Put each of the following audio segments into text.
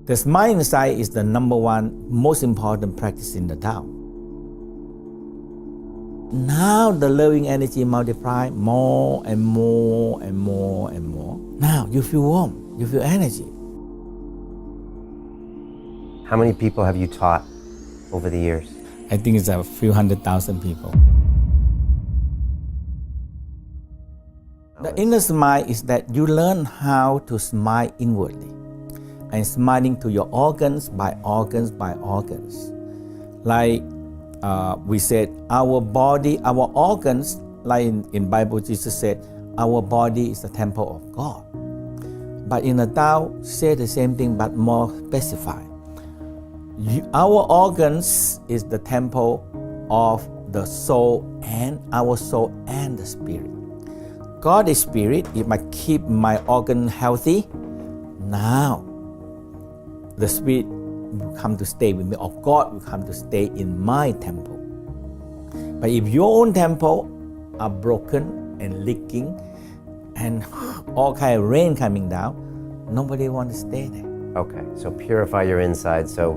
The smile inside is the number one most important practice in the Tao. Now the loving energy multiply more and more and more and more. Now you feel warm, you feel energy. How many people have you taught over the years? I think it's a few 100,000 people. The inner smile is that you learn how to smile inwardly and smiling to your organs by organs by organs. Like we said, our body, our organs, like in Bible, Jesus said, our body is the temple of God. But in the Tao, say the same thing but more specified. Our organs is the temple of the soul and our soul and the spirit. God is spirit. If I keep my organ healthy, now the spirit will come to stay with me, or God will come to stay in my temple. But if your own temple are broken and leaking and all kind of rain coming down, nobody want to stay there. Okay, so purify your inside so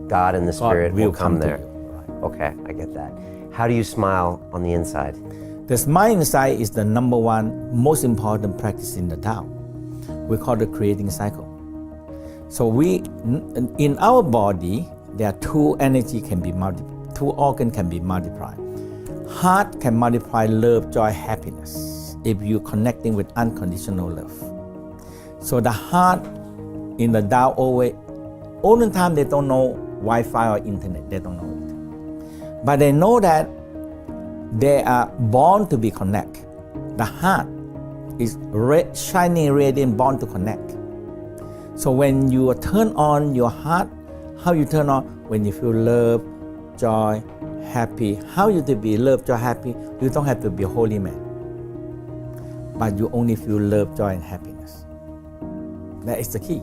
God and the Spirit will come there. Right. Okay, I get that. How do you smile on the inside? The smile inside is the number one most important practice in the Tao. We call it creating cycle. So in our body, there are two organs can be multiplied. Heart can multiply love, joy, happiness if you're connecting with unconditional love. So the heart in the Tao all the time they don't know Wi-Fi or internet, they don't know it. But they know that they are born to be connect. The heart is shining, radiant, born to connect. So when you turn on your heart, how you turn on? When you feel love, joy, happy. How you to be love, joy, happy? You don't have to be a holy man. But you only feel love, joy, and happiness. That is the key.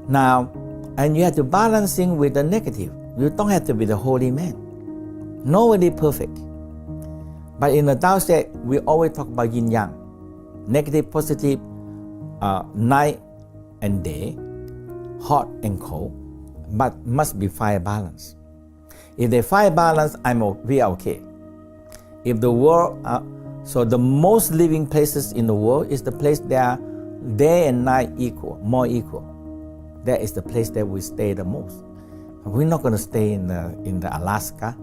Now, and you have to balancing with the negative. You don't have to be the holy man. Nobody perfect. But in the Tao state, we always talk about yin yang, negative, positive, night and day, hot and cold, but must be fire balance. If they fire balance, we are okay. If the world, so the most living places in the world is the place that are day and night equal, more equal. That is the place that we stay the most. We're not going to stay in the Alaska.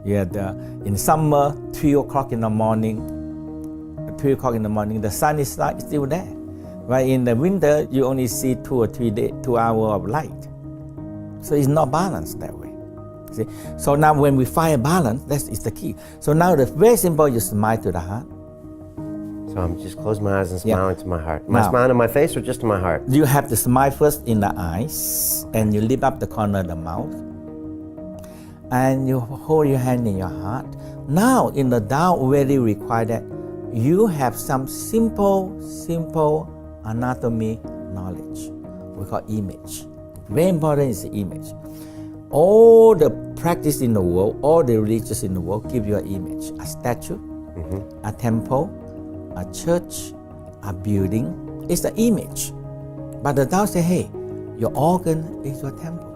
In summer, 3 o'clock in the morning, the sun is still there. But in the winter, you only see 2 hours of light. So it's not balanced that way. See? So now when we find balance, that is the key. So now it's very simple, you smile to the heart. So I'm just closing my eyes and smiling to my heart. Am I smiling to my face or just to my heart? You have to smile first in the eyes, and you lift up the corner of the mouth. And you hold your hand in your heart. Now in the Tao, very required that you have some simple anatomy knowledge. We call image. Very important is the image. All the practice in the world, all the religions in the world give you an image. A statue, a temple, a church, a building. It's the image. But the Tao say, hey, your organ is your temple.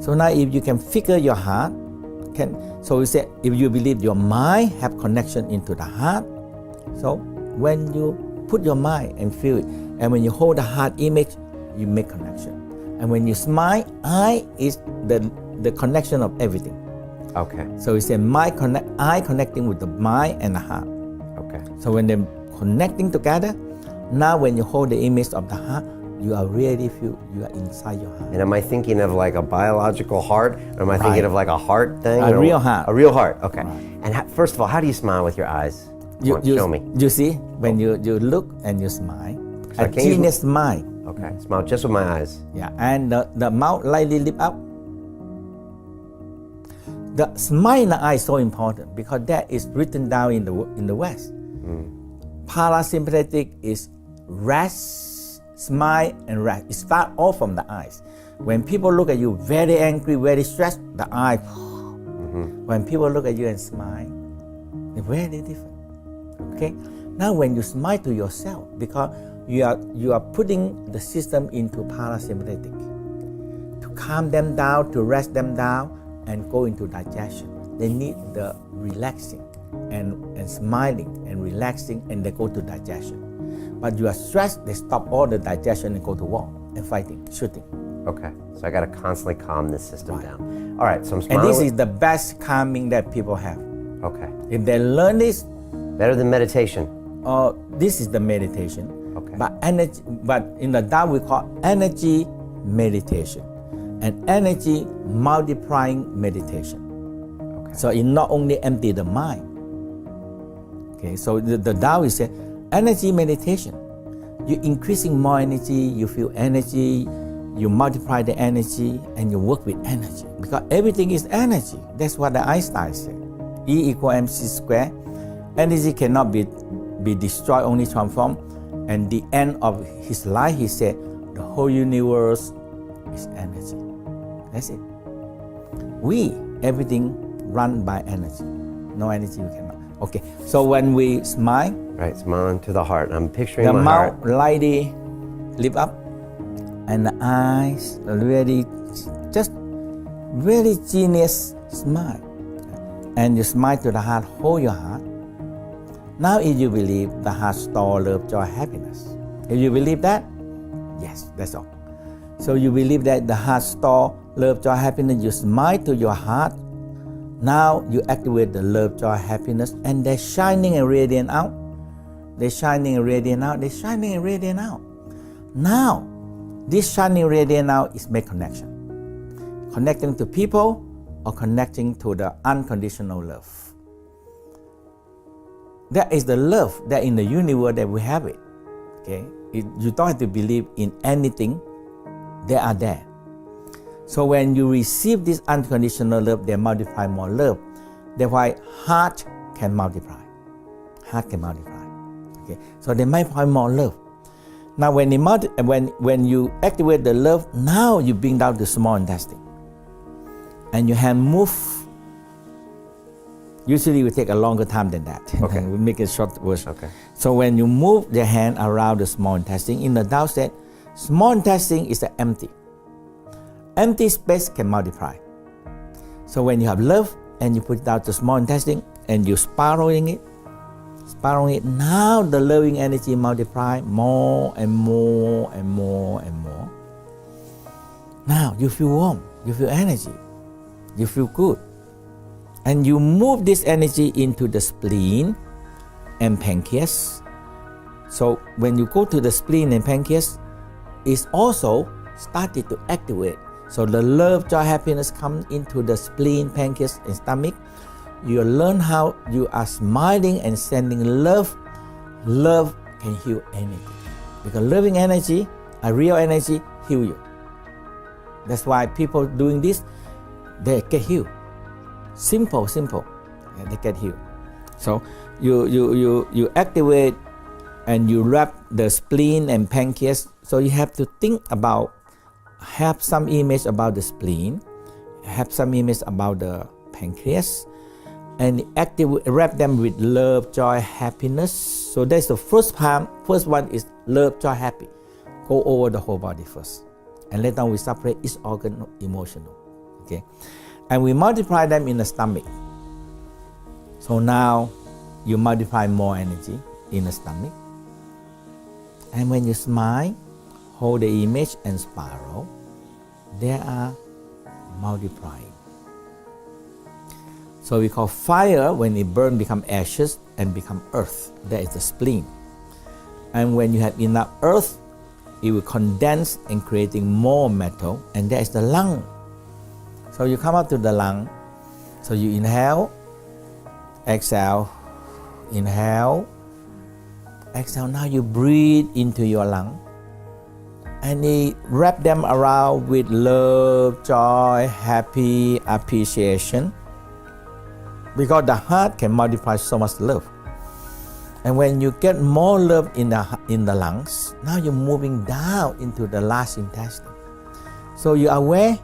So now if you can figure your heart, so we say if you believe your mind have connection into the heart, so when you put your mind and feel it, and when you hold the heart image, you make connection. And when you smile, eye is the connection of everything. Okay. So we say eye connecting with the mind and the heart. Okay. So when they're connecting together, now when you hold the image of the heart, you are really feel you are inside your heart. And am I thinking of like a biological heart, or am I thinking of like a heart thing? A real heart. A real heart. Okay. Right. And first of all, how do you smile with your eyes? Show me. You see, when you look and you smile, So a genius smile. Okay. Smile just with my eyes. Yeah, and the mouth lightly lift up. The smile in the eye is so important because that is written down in the West. Parasympathetic is rest, smile, and rest. It starts all from the eyes. When people look at you very angry, very stressed, the eye. When people look at you and smile, it's very different. Okay. Now when you smile to yourself, because you are putting the system into parasympathetic to calm them down, to rest them down, and go into digestion. They need the relaxing and smiling and relaxing, and they go to digestion. But you are stressed, they stop all the digestion and go to war and fighting, shooting. Okay, so I got to constantly calm this system Right. down. All right, so I'm smiling. And this is the best calming that people have. Okay, If they learn this, better than meditation. this is the meditation. Okay. But in the Tao we call energy meditation and energy multiplying meditation. Okay. So it not only empty the mind. Okay, so the Tao is say energy meditation. You increasing more energy, you feel energy, you multiply the energy, and you work with energy because everything is energy. That's what the Einstein said. E equal mc square. Energy cannot be destroyed, only transformed. And the end of his life, he said, the whole universe is energy. That's it. Everything run by energy. No energy we cannot. Okay, so when we smile, Right, smiling to the heart. I'm picturing the my mouth heart. lightly lift up, and the eyes really, just really genius smile. And you smile to the heart, hold your heart. Now if you believe the heart store love, joy, happiness. If you believe that, yes, that's all. So you believe that the heart store love, joy, happiness, you smile to your heart. Now you activate the love, joy, happiness, and they're shining and radiant out. They're shining and radiant out. They're shining and radiant out. Now, this shining radiant out is make connection. Connecting to people or connecting to the unconditional love. That is the love that in the universe that we have it. Okay, you don't have to believe in anything. They are there. So when you receive this unconditional love, they multiply more love. That's why heart can multiply. Heart can multiply. Okay, so they multiply more love. Now when you activate the love, now you bring down the small intestine, and your hand move. Usually we take a longer time than that. Okay. We make it short version. Okay. So when you move the hand around the small intestine, in the Tao said, small intestine is empty. Empty space can multiply. So when you have love and you put it out the small intestine and you spiraling it, now the loving energy multiply more and more and more and more. Now you feel warm, you feel energy, you feel good. And you move this energy into the spleen and pancreas. So when you go to the spleen and pancreas, it's also started to activate. So the love, joy, happiness comes into the spleen, pancreas, and stomach. You learn how you are smiling and sending love. Love can heal anything. Because loving energy, a real energy, heal you. That's why people doing this, they get healed. Simple, and they get healed. So you activate and you wrap the spleen and pancreas. So you have to think about, have some image about the spleen, have some image about the pancreas, and wrap them with love, joy, happiness. So that's the first part. First one is love, joy, happy. Go over the whole body first, and later on we separate each organ emotional. Okay. And we multiply them in the stomach. So now you multiply more energy in the stomach. And when you smile, hold the image and spiral, they are multiplying. So we call fire, when it burns, become ashes and become earth. That is the spleen. And when you have enough earth, it will condense and creating more metal, and that is the lung. So you come up to the lung. So you inhale, exhale, inhale, exhale. Now you breathe into your lung. And you wrap them around with love, joy, happy, appreciation. Because the heart can multiply so much love. And when you get more love in the lungs, now you're moving down into the large intestine. So you are aware,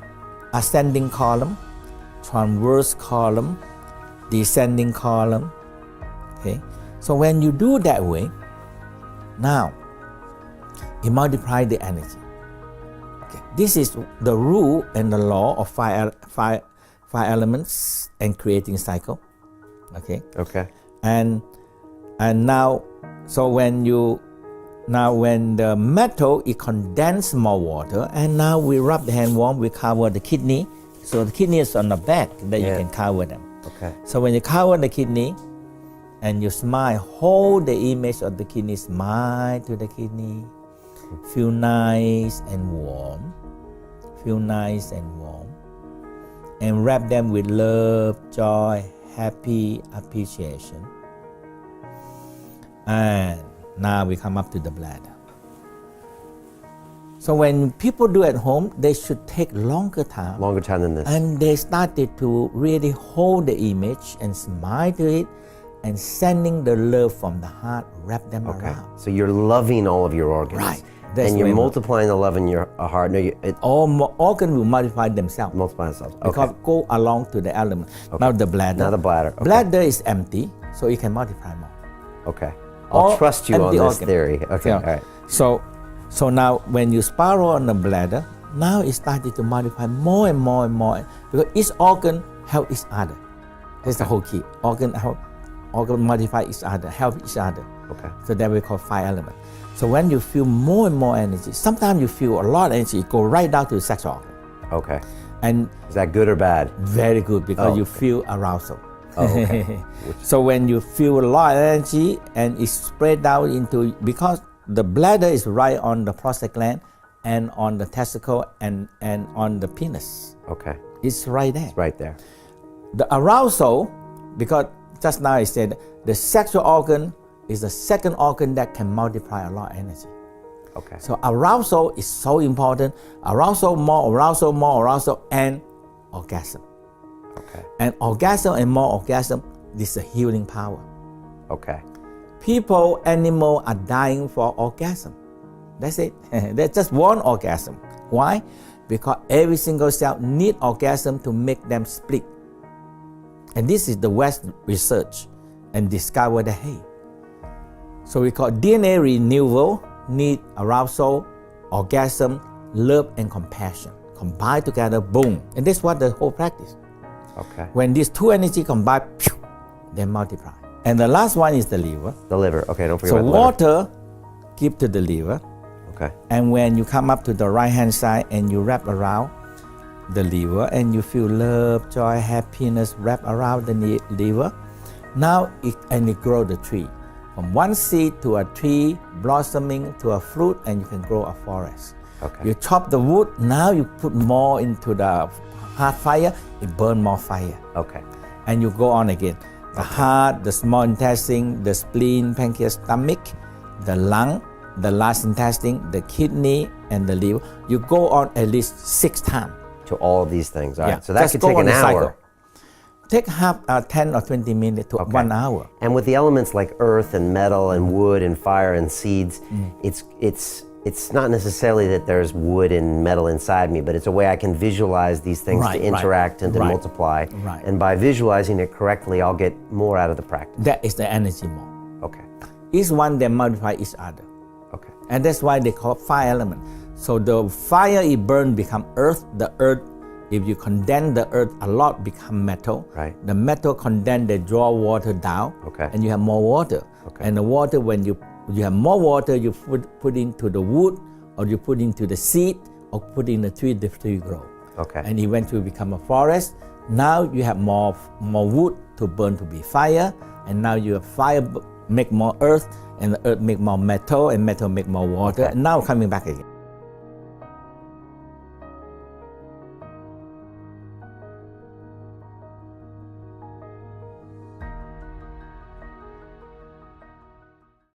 ascending column, transverse column, descending column. Okay. So when you do that way, now it multiplies the energy. Okay. This is the rule and the law of fire elements and creating cycle. Okay. Okay. And now, so when the metal it condense more water, and now we rub the hand warm, we cover the kidney. So the kidney is on the back that you can cover them. Okay. So when you cover the kidney and you smile, hold the image of the kidney, smile to the kidney, feel nice and warm, and wrap them with love, joy, happy, appreciation. And now we come up to the bladder. So when people do at home, they should take longer time. Longer time than this. And they started to really hold the image and smile to it and sending the love from the heart, wrap them around. So you're loving all of your organs. Right. And you're multiplying the love in your heart. No, all organs will multiply themselves. Multiply themselves. Okay. Because go along to the element. Okay. Now the bladder. Now the bladder. Okay. Bladder is empty, so it can multiply more. Okay. I'll trust you on this theory. Okay. Yeah. All right. So now when you spiral on the bladder, now it started to multiply more and more and more because each organ help each other. That's the whole key. Organ multiply each other, help each other. Okay. So that we call fire element. So when you feel more and more energy, sometimes you feel a lot of energy, it go right down to the sexual organ. Okay. And is that good or bad? Very good because you feel arousal. Oh, okay. So when you feel a lot of energy and it's spread out into, because the bladder is right on the prostate gland and on the testicle and on the penis. Okay. It's right there. It's right there. The arousal, because just now I said the sexual organ is the second organ that can multiply a lot of energy. Okay. So arousal is so important. Arousal, more arousal, and orgasm. Okay. And orgasm and more orgasm, this is a healing power. Okay. People, animals are dying for orgasm. That's it. That's just one orgasm. Why? Because every single cell needs orgasm to make them split. And this is the West research and discover that, hey, so we call DNA renewal, need arousal, orgasm, love, and compassion. Combine together, boom. And that's what the whole practice. Okay. When these two energy combine, they multiply. And the last one is the liver. The liver. Okay, don't forget so about the liver. water give to the liver. Okay. And when you come up to the right hand side and you wrap around the liver and you feel love, joy, happiness wrap around the liver, now it grow the tree. From one seed to a tree, blossoming to a fruit, and you can grow a forest. Okay. You chop the wood, now you put more into the hard fire, it burn more fire. Okay. And you go on again. The heart, the small intestine, the spleen, pancreas, stomach, the lung, the large intestine, the kidney, and the liver. You go on at least 6 times. To all of these things. All right. Yeah. So that Just could go take on an the hour. cycle. Take 10 or 20 minutes to 1 hour. And with the elements like earth and metal and wood and fire and seeds, it's not necessarily that there's wood and metal inside me, but it's a way I can visualize these things to interact and to multiply. Right. And by visualizing it correctly, I'll get more out of the practice. That is the energy more. Okay. Each one they multiply each other. Okay. And that's why they call fire element. So the fire it burn become earth. The earth, if you condense the earth a lot, become metal. Right. The metal condense, they draw water down. Okay. And you have more water. Okay. And the water, when you have more water, you put into the wood, or you put into the seed, or put in the tree grow. Okay. And eventually become a forest. Now you have more wood to burn to be fire, and now you have fire make more earth, and the earth make more metal, and metal make more water. And now coming back again.